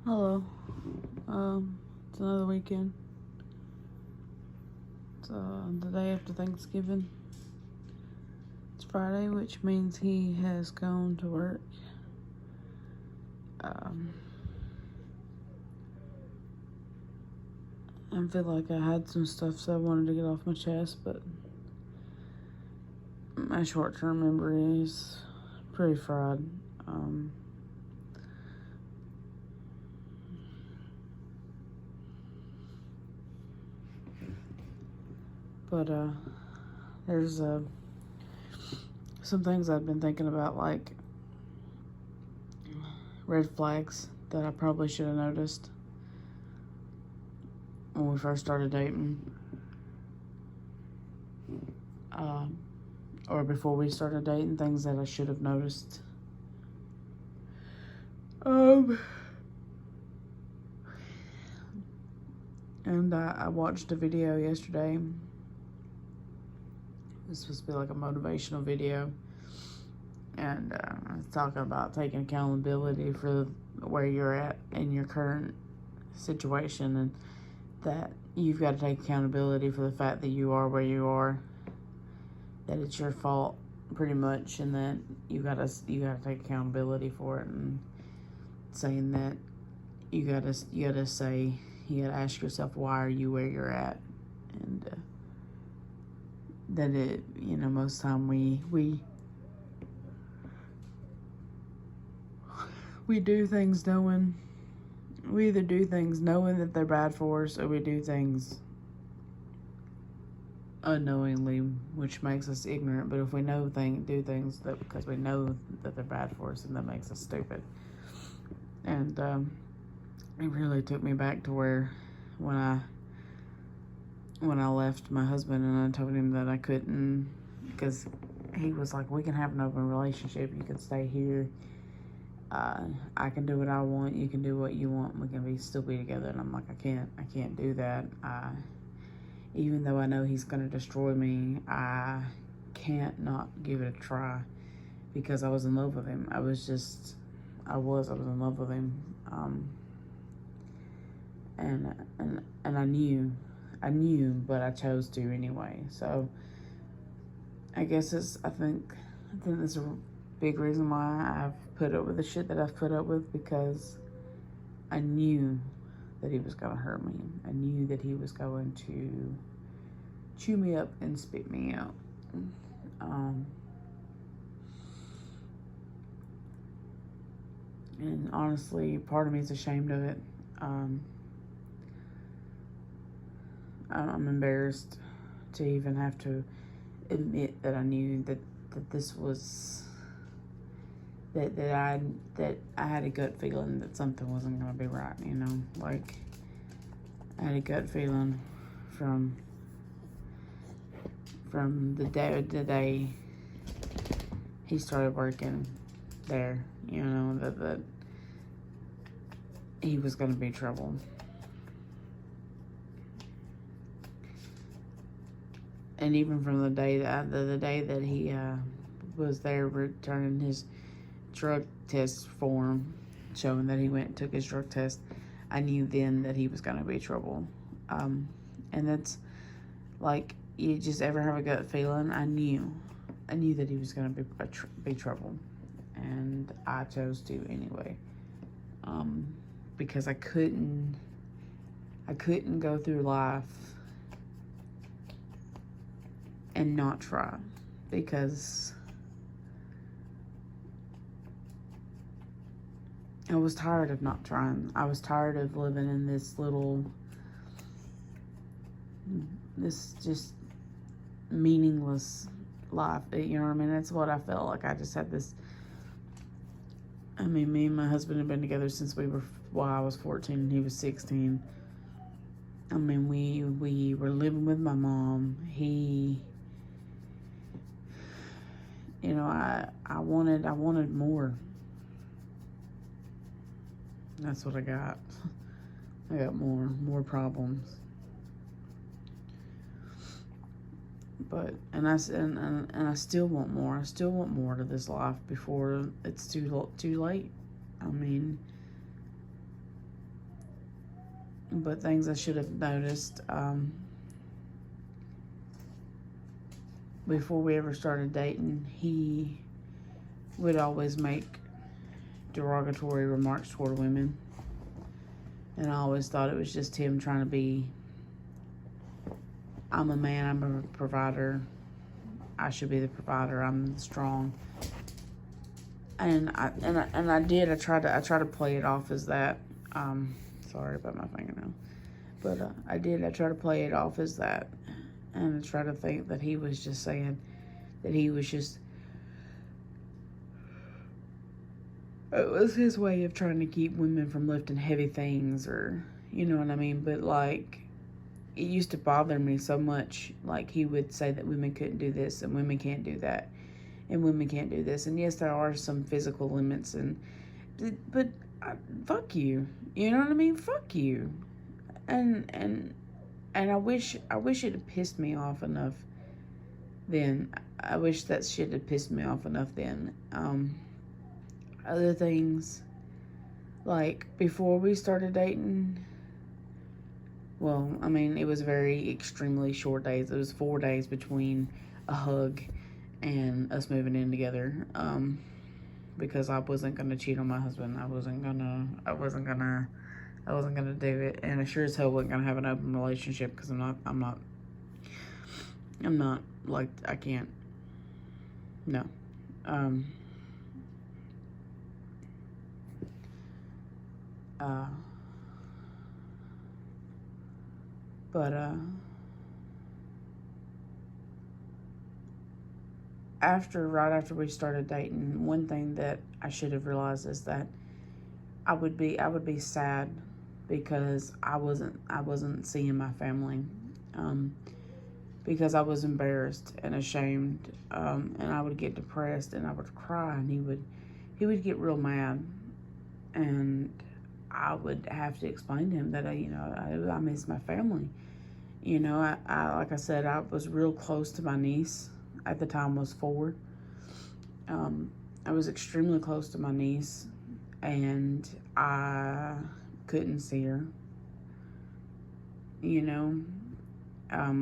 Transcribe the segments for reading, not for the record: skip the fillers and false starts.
Hello. It's another weekend. It's the day after Thanksgiving. It's Friday, which means he has gone to work. Um, I feel like I had some stuff that I wanted to get off my chest, but my short-term memory is pretty fried. But there's some things I've been thinking about, like red flags that I probably should have noticed when we first started dating, or before we started dating, things that I should have noticed. And I watched a video yesterday. This was supposed to be like a motivational video, and it's talking about taking accountability for where you're at in your current situation, and that you've got to take accountability for the fact that you are where you are, that it's your fault pretty much, and that you gotta take accountability for it, and saying that you gotta ask yourself, why are you where you're at, and that it, most time we do things knowing, we either do things knowing that they're bad for us, or we do things unknowingly, which makes us ignorant. But if we do things that because we know that they're bad for us, and that makes us stupid. And it really took me back to where when I left my husband, and I told him that I couldn't, because he was like, we can have an open relationship, you can stay here, I can do what I want, you can do what you want, we can still be together. And I'm like, I can't do that. Even though I know he's going to destroy me, I can't not give it a try, because I was in love with him. I was in love with him. And I knew, but I chose to anyway. So I guess I think there's a big reason why I've put up with the shit that I've put up with, because I knew that he was going to hurt me. I knew that he was going to chew me up and spit me out. And honestly, part of me is ashamed of it. I'm embarrassed to even have to admit that I knew that this was that I had a gut feeling that something wasn't going to be right. Like, I had a gut feeling from the day he started working there. That he was going to be trouble. And even from the day that he was there returning his drug test form, showing that he went and took his drug test, I knew then that he was going to be trouble. And that's like, you just ever have a gut feeling? I knew that he was going to be trouble, and I chose to anyway. Because I couldn't go through life and not try, because I was tired of not trying. I was tired of living in this just meaningless life. You know what I mean? That's what I felt like. I just had this. I mean, me and my husband had been together since I was 14 and he was 16. I mean, we were living with my mom. I wanted more. That's what I got. I got more problems. But and I still want more. I still want more to this life before it's too late. I mean, But things I should have noticed, before we ever started dating, he would always make derogatory remarks toward women. And I always thought it was just him trying to be, I'm a man, I'm a provider, I should be the provider, I'm strong. And I tried to play it off as that. Sorry about my fingernail. But I tried to play it off as that. And I tried to think that he was just saying that he was just, it was his way of trying to keep women from lifting heavy things, or, you know what I mean? But, like, it used to bother me so much. Like, he would say that women couldn't do this and women can't do that and women can't do this. And yes, there are some physical limits, but fuck you. You know what I mean? Fuck you. And I wish it had pissed me off enough then. I wish that shit had pissed me off enough then. Other things, like, before we started dating, well, I mean, it was very extremely short days. It was 4 days between a hug and us moving in together, because I wasn't gonna cheat on my husband. I wasn't gonna do it, and I sure as hell wasn't gonna have an open relationship, because I'm not, like, I can't, no. But right after we started dating, one thing that I should have realized is that I would be sad because I wasn't seeing my family, because I was embarrassed and ashamed, and I would get depressed and I would cry, and he would get real mad, and I would have to explain to him that I miss my family. You know, I like I said, I was real close to my niece. At the time was 4. I was extremely close to my niece, and I couldn't see her. You know, at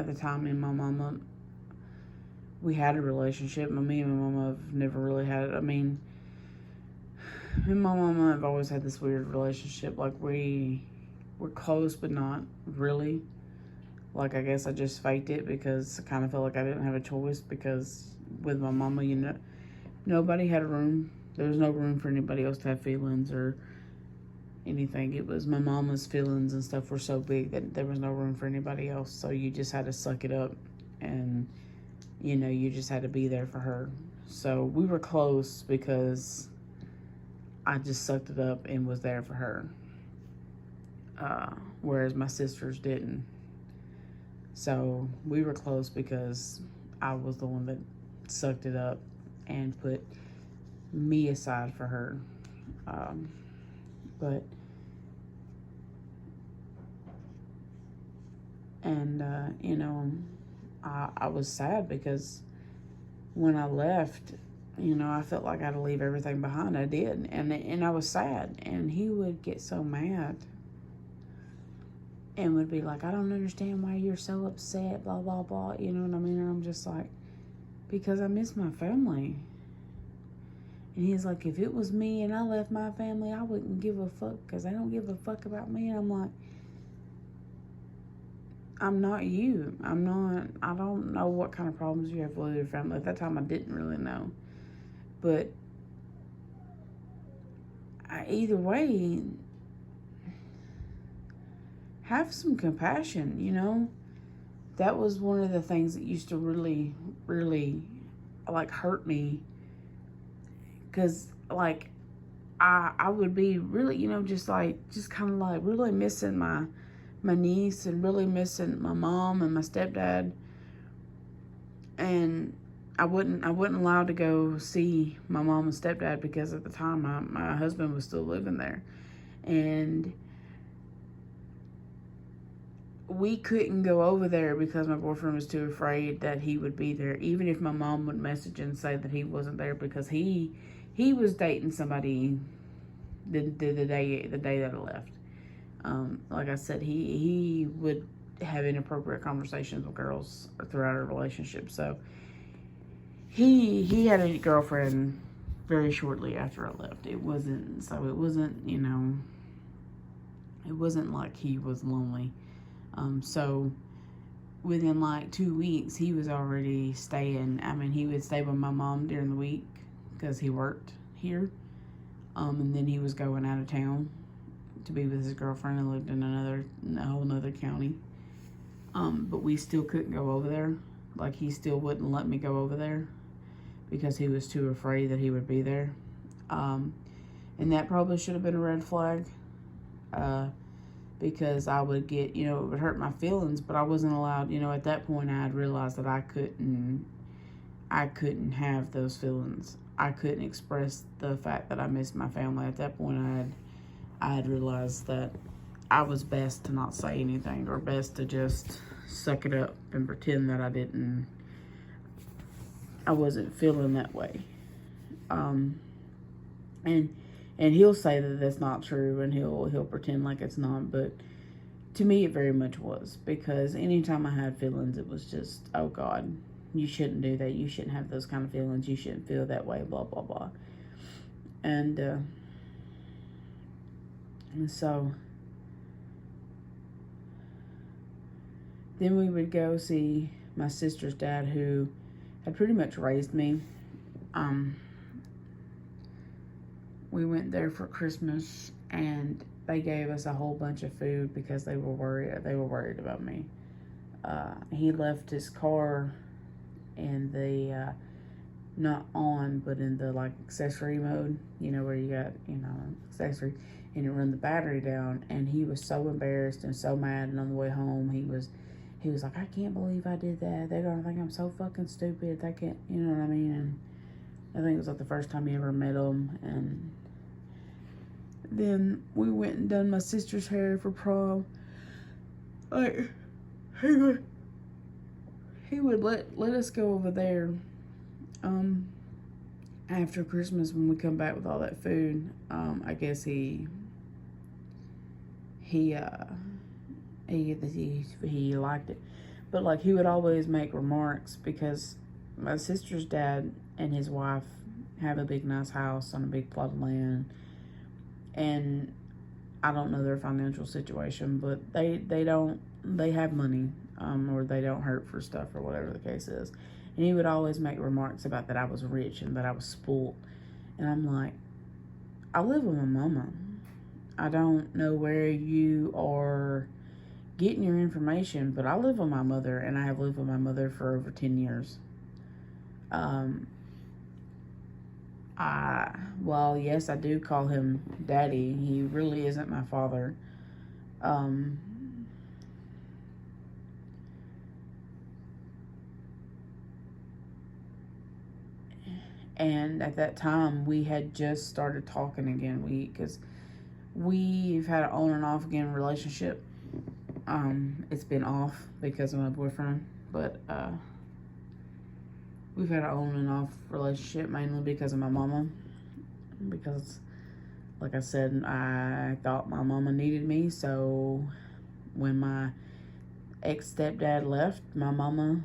the time, me and my mama, we had a relationship. Me and my mama have never really had it. I mean, me and my mama have always had this weird relationship. Like, we're close, but not really. Like, I guess I just faked it because I kind of felt like I didn't have a choice, because with my mama, you know, nobody had a room. There was no room for anybody else to have feelings or anything. It was my mama's feelings and stuff were so big that there was no room for anybody else. So you just had to suck it up, and, you know, you just had to be there for her. So we were close because I just sucked it up and was there for her. Whereas my sisters didn't. So we were close because I was the one that sucked it up and put me aside for her. You know, I was sad because when I left, you know, I felt like I had to leave everything behind. I did. And I was sad. And he would get so mad and would be like, I don't understand why you're so upset, blah, blah, blah. You know what I mean? And I'm just like, because I miss my family. And he's like, if it was me and I left my family, I wouldn't give a fuck, because they don't give a fuck about me. And I'm like, I'm not you. I don't know what kind of problems you have with your family. At that time, I didn't really know. But either way, have some compassion, you know? That was one of the things that used to really, really, like, hurt me. Because, like, I would be really, you know, just kind of like really missing my niece, and really missing my mom and my stepdad. And I wasn't allowed to go see my mom and stepdad because at the time my husband was still living there. And we couldn't go over there because my boyfriend was too afraid that he would be there, even if my mom would message and say that he wasn't there, because he was dating somebody the day that I left. Like I said, he would have inappropriate conversations with girls throughout our relationship. So he had a girlfriend very shortly after I left. It wasn't it wasn't like he was lonely. So within like 2 weeks, he was already staying. I mean, he would stay with my mom during the week because he worked here. And then he was going out of town to be with his girlfriend and lived in a whole nother county. But we still couldn't go over there. Like, he still wouldn't let me go over there because he was too afraid that he would be there. And that probably should have been a red flag. Because I would get, it would hurt my feelings, but I wasn't allowed, at that point I had realized that I couldn't have those feelings. I couldn't express the fact that I missed my family. At that point I had realized that I was best to not say anything, or best to just suck it up and pretend that I wasn't feeling that way. And he'll say that that's not true, and he'll pretend like it's not, but to me it very much was, because anytime I had feelings, it was just, oh God, you shouldn't do that, you shouldn't have those kind of feelings, you shouldn't feel that way, blah, blah, blah. And so then we would go see my sister's dad, who had pretty much raised me. We went there for Christmas, and they gave us a whole bunch of food because they were worried about me. He left his car in the not on, but in the like accessory mode, where you got accessory, and it run the battery down. And he was so embarrassed and so mad. And on the way home, he was like, I can't believe I did that. They're gonna think I'm so fucking stupid. They can't, you know what I mean? And I think it was like the first time he ever met him. And then we went and done my sister's hair for prom. Like, he would let us go over there after Christmas when we come back with all that food. I guess he liked it. But like, he would always make remarks, because my sister's dad and his wife have a big nice house on a big plot of land. And I don't know their financial situation, but they have money, or they don't hurt for stuff, or whatever the case is. And he would always make remarks about that I was rich and that I was spoiled. And I'm like, I live with my mama. I don't know where you are getting your information, but I live with my mother, and I have lived with my mother for over 10 years. Well, yes, I do call him daddy. He really isn't my father. And at that time, we had just started talking again. Because we've had an on and off again relationship. It's been off because of my boyfriend, but we've had an on and off relationship mainly because of my mama. Because, like I said, I thought my mama needed me. So when my ex-stepdad left, my mama,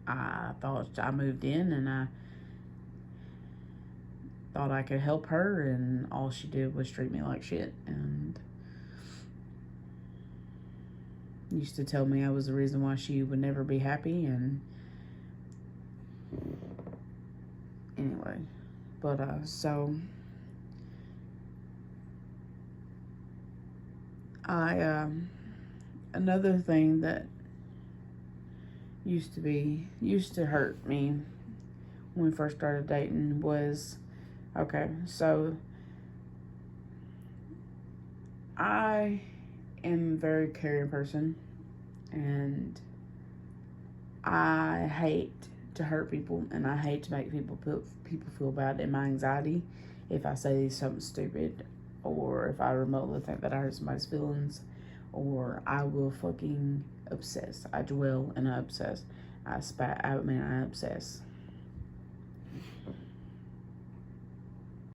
I thought I moved in, and I thought I could help her, and all she did was treat me like shit. And used to tell me I was the reason why she would never be happy. And anyway, but so another thing that used to hurt me when we first started dating was, okay, so I am a very caring person, and I hate to hurt people, and I hate to make people feel bad. And my anxiety, if I say something stupid, or if I remotely think that I hurt somebody's feelings, or I will fucking obsess. I dwell and I obsess. I obsess.